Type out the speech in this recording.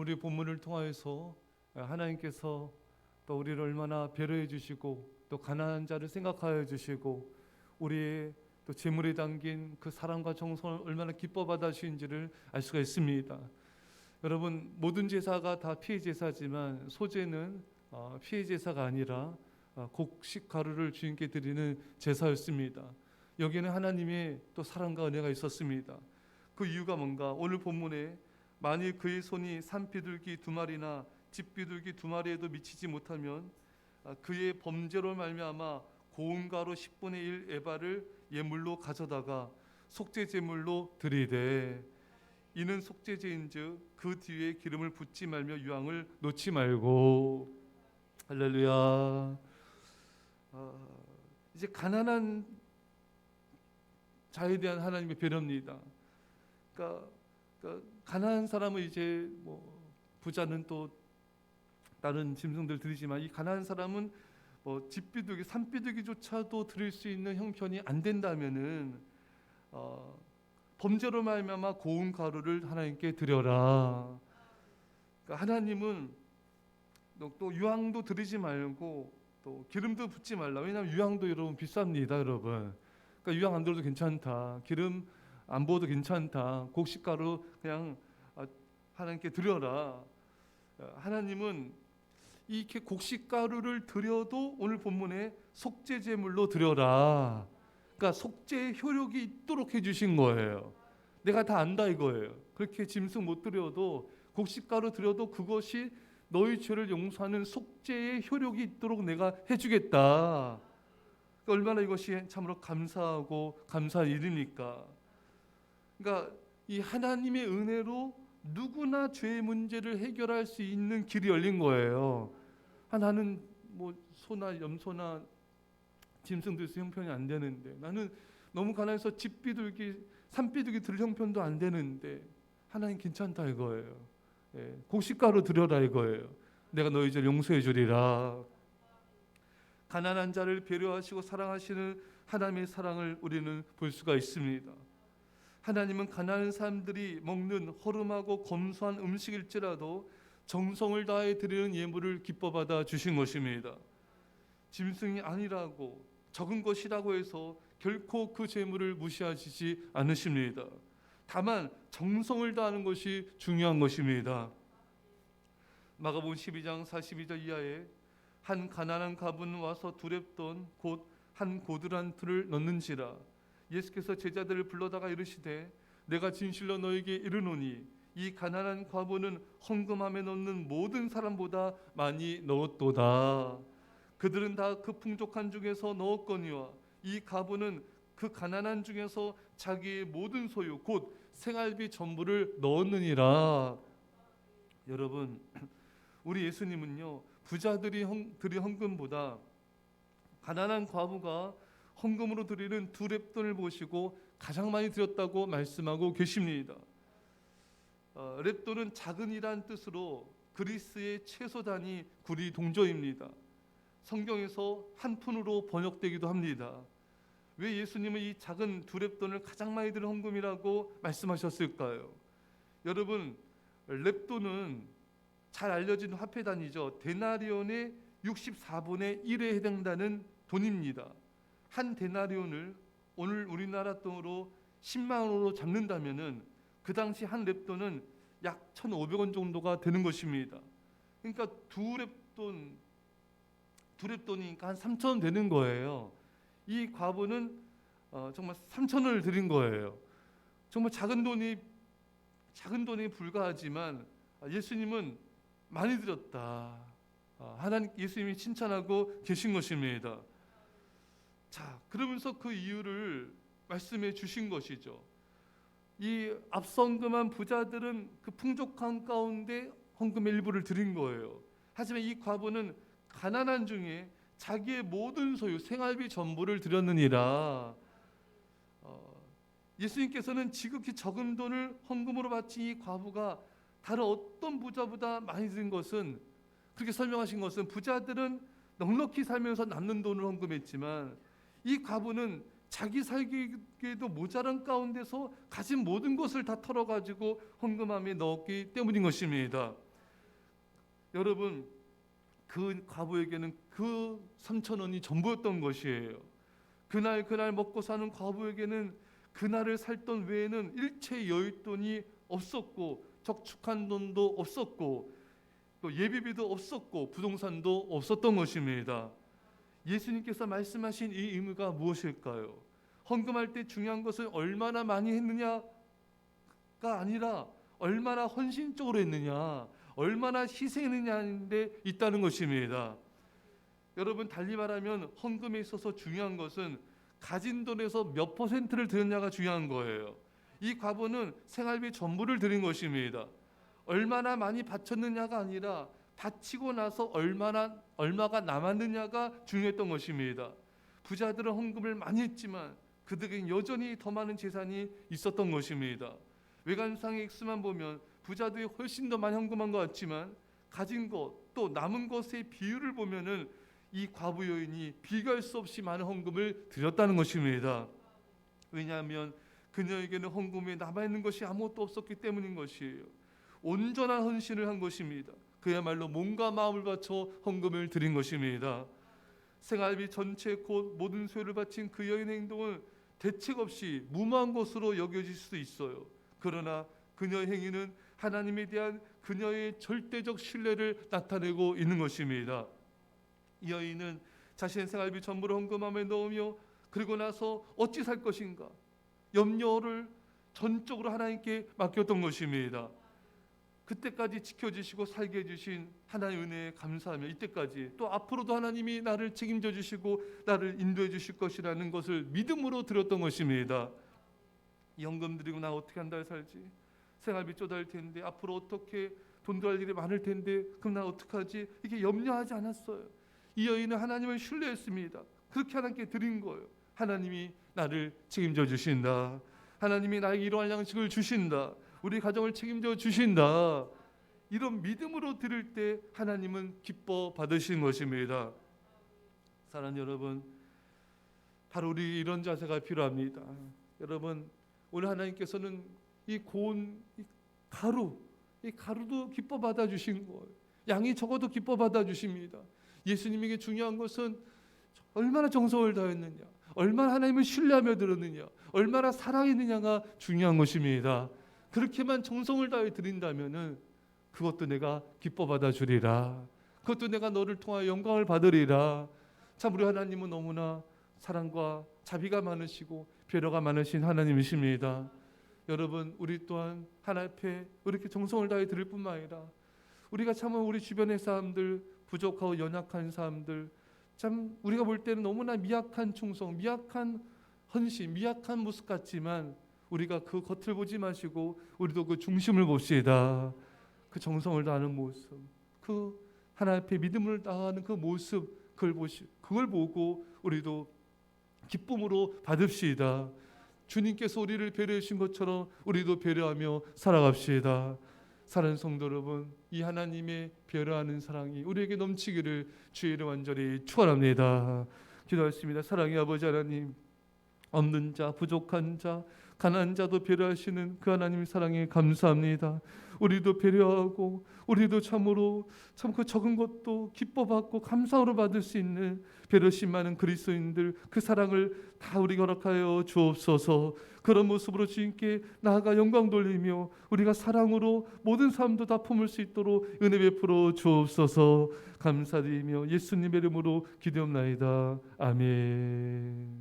우리 본문을 통하여서 하나님께서 또 우리를 얼마나 배려해 주시고 또 가난한 자를 생각하여 주시고 우리의 또 재물에 담긴 그 사랑과 정성을 얼마나 기뻐 받아 주신지를 알 수가 있습니다. 여러분, 모든 제사가 다 피의 제사지만 소제는 피의 제사가 아니라 곡식 가루를 주님께 드리는 제사였습니다. 여기에는 하나님의 또 사랑과 은혜가 있었습니다. 그 이유가 뭔가? 오늘 본문에 만일 그의 손이 산비둘기 2마리나 집비둘기 2마리에도 미치지 못하면 그의 범죄로 말미암아 고운 가루 10분의 1 에바를 예물로 가져다가 속죄 제물로 드리되 이는 속죄제인즉 그 뒤에 기름을 붓지 말며 유황을 놓지 말고. 할렐루야. 이제 가난한 자에 대한 하나님의 배려입니다. 그러니까 가난한 사람은 이제 뭐 부자는 또 다른 짐승들 드리지만 이 가난한 사람은 뭐 집비둘기, 산비둘기조차도 드릴 수 있는 형편이 안 된다면은 범죄로 말미암아 고운 가루를 하나님께 드려라. 그러니까 하나님은 또 유황도 드리지 말고 또 기름도 붓지 말라. 왜냐하면 유황도 여러분 비쌉니다, 여러분. 그러니까 유황 안 들어도 괜찮다. 기름 안 부어도 괜찮다. 곡식가루 그냥 하나님께 드려라. 하나님은 이렇게 곡식가루를 드려도 오늘 본문에 속죄제물로 드려라. 그러니까 속죄의 효력이 있도록 해주신 거예요. 내가 다 안다 이거예요. 그렇게 짐승 못 드려도 곡식가루 드려도 그것이 너희 죄를 용서하는 속죄의 효력이 있도록 내가 해주겠다. 그러니까 얼마나 이것이 참으로 감사하고 감사한 일입니까? 그러니까 이 하나님의 은혜로 누구나 죄의 문제를 해결할 수 있는 길이 열린 거예요. 나는 뭐 소나 염소나 짐승도 있어 형편이 안 되는데, 나는 너무 가난해서 집비둘기, 산비둘기 드릴 형편도 안 되는데 하나님 괜찮다 이거예요. 곡식가루 드려라 이거예요. 내가 너희 죄를 용서해 주리라. 가난한 자를 배려하시고 사랑하시는 하나님의 사랑을 우리는 볼 수가 있습니다. 하나님은 가난한 사람들이 먹는 허름하고 검소한 음식일지라도 정성을 다해 드리는 예물을 기뻐 받아 주신 것입니다. 짐승이 아니라고 적은 것이라고 해서 결코 그 재물을 무시하시지 않으십니다. 다만 정성을 다하는 것이 중요한 것입니다. 마가복음 12장 42절 이하에 한 가난한 가부는 와서 두렙돈 곧 한 고드란 틀을 넣는지라. 예수께서 제자들을 불러다가 이르시되 내가 진실로 너에게 이르노니 이 가난한 과부는 헌금함에 넣는 모든 사람보다 많이 넣었도다. 그들은 다 그 풍족한 중에서 넣었거니와 이 과부는 그 가난한 중에서 자기의 모든 소유 곧 생활비 전부를 넣었느니라. 여러분, 우리 예수님은요 부자들이 드린 헌금보다 가난한 과부가 헌금으로 드리는 두렙돈을 보시고 가장 많이 드렸다고 말씀하고 계십니다. 렙돈은 작은이란 뜻으로 그리스의 채소 단위 구리 동전입니다. 성경에서 한 푼으로 번역되기도 합니다. 왜 예수님은 이 작은 두렙돈을 가장 많이 드린 헌금이라고 말씀하셨을까요? 여러분, 렙돈은 잘 알려진 화폐 단위죠. 데나리온의 64분의 1에 해당되는 돈입니다. 한 데나리온을 오늘 우리나라 돈으로 10만 원으로 잡는다면은 그 당시 한 렙돈은 약 1,500원 정도가 되는 것입니다. 그러니까 두렙돈이니까 한 3,000원 되는 거예요. 이 과부는 정말 3,000원을 드린 거예요. 정말 작은 돈이 불과하지만 예수님은 많이 드렸다. 하나님 예수님이 칭찬하고 계신 것입니다. 자, 그러면서 그 이유를 말씀해 주신 것이죠. 이 앞서 헌금한 부자들은 그 풍족한 가운데 헌금의 일부를 드린 거예요. 하지만 이 과부는 가난한 중에 자기의 모든 소유 생활비 전부를 드렸느니라. 예수님께서는 지극히 적은 돈을 헌금으로 바친 이 과부가 다른 어떤 부자보다 많이 드린 것은, 그렇게 설명하신 것은 부자들은 넉넉히 살면서 남는 돈을 헌금했지만 이 과부는 자기 살기에도 모자란 가운데서 가진 모든 것을 다 털어가지고 헌금함에 넣었기 때문인 것입니다. 여러분, 그 과부에게는 그 3,000원이 전부였던 것이에요. 그날 먹고 사는 과부에게는 그날을 살던 외에는 일체 여윳돈이 없었고, 적축한 돈도 없었고, 또 예비비도 없었고, 부동산도 없었던 것입니다. 예수님께서 말씀하신 이 의무가 무엇일까요? 헌금할 때 중요한 것은 얼마나 많이 했느냐가 아니라 얼마나 헌신적으로 했느냐, 얼마나 희생했느냐인데 있다는 것입니다. 여러분, 달리 말하면 헌금에 있어서 중요한 것은 가진 돈에서 몇 퍼센트를 드렸냐가 중요한 거예요. 이 과부는 생활비 전부를 드린 것입니다. 얼마나 많이 바쳤느냐가 아니라 바치고 나서 얼마가 남았느냐가 중요했던 것입니다. 부자들은 헌금을 많이 했지만 그들에겐 여전히 더 많은 재산이 있었던 것입니다. 외관상의 액수만 보면 부자들이 훨씬 더 많이 헌금한 것 같지만 가진 것 또 남은 것의 비율을 보면은 이 과부 여인이 비교할 수 없이 많은 헌금을 드렸다는 것입니다. 왜냐하면 그녀에게는 헌금에 남아있는 것이 아무것도 없었기 때문인 것이에요. 온전한 헌신을 한 것입니다. 그야말로 몸과 마음을 바쳐 헌금을 드린 것입니다. 생활비 전체 곧 모든 소유를 바친 그 여인의 행동은 대책 없이 무모한 것으로 여겨질 수 있어요. 그러나 그녀의 행위는 하나님에 대한 그녀의 절대적 신뢰를 나타내고 있는 것입니다. 이 여인은 자신의 생활비 전부를 헌금함에 넣으며 그리고 나서 어찌 살 것인가 염려를 전적으로 하나님께 맡겼던 것입니다. 그때까지 지켜주시고 살게 해주신 하나님의 은혜에 감사하며 이때까지 또 앞으로도 하나님이 나를 책임져 주시고 나를 인도해 주실 것이라는 것을 믿음으로 드렸던 것입니다. 이 헌금 드리고 나 어떻게 한 달 살지? 생활비 쪼달 텐데 앞으로 어떻게 돈 들어갈 일이 많을 텐데 그럼 나 어떡하지? 이게 염려하지 않았어요. 이 여인은 하나님을 신뢰했습니다. 그렇게 하나님께 드린 거예요. 하나님이 나를 책임져 주신다. 하나님이 나에게 이러한 양식을 주신다. 우리 가정을 책임져 주신다. 이런 믿음으로 드릴 때 하나님은 기뻐 받으신 것입니다. 사랑하는 여러분, 바로 우리 이런 자세가 필요합니다. 여러분, 오늘 하나님께서는 이 고운 이 가루도 기뻐 받아 주신 거예요. 양이 적어도 기뻐 받아 주십니다. 예수님에게 중요한 것은 얼마나 정성을 다했느냐, 얼마나 하나님을 신뢰하며 들었느냐, 얼마나 사랑했느냐가 중요한 것입니다. 그렇게만 정성을 다해 드린다면은 그것도 내가 기뻐 받아 주리라. 그것도 내가 너를 통하여 영광을 받으리라. 참 우리 하나님은 너무나 사랑과 자비가 많으시고 배려가 많으신 하나님이십니다. 여러분, 우리 또한 하나님 앞에 이렇게 정성을 다해 드릴 뿐만 아니라 우리가 참 우리 주변의 사람들, 부족하고 연약한 사람들, 참 우리가 볼 때는 너무나 미약한 충성, 미약한 헌신, 미약한 모습 같지만 우리가 그 겉을 보지 마시고 우리도 그 중심을 봅시다. 그 정성을 다하는 모습, 그 하나님 앞에 믿음을 다하는 그 모습, 그걸 보고 우리도 기쁨으로 받읍시다. 주님께서 우리를 배려해 주신 것처럼 우리도 배려하며 살아갑시다. 사랑하는 성도 여러분, 이 하나님의 배려하는 사랑이 우리에게 넘치기를 주의 이름 간절히 축원합니다. 기도하겠습니다. 사랑의 아버지 하나님, 없는 자, 부족한 자, 가난한 자도 배려하시는 그 하나님의 사랑에 감사합니다. 우리도 배려하고 우리도 참으로 참 그 적은 것도 기뻐받고 감사로 받을 수 있는 배려심 많은 그리스도인들, 그 사랑을 다 우리가 허락하여 주옵소서. 그런 모습으로 주님께 나아가 영광 돌리며 우리가 사랑으로 모든 삶도 다 품을 수 있도록 은혜 베풀어 주옵소서. 감사드리며 예수님의 이름으로 기도합나이다. 아멘.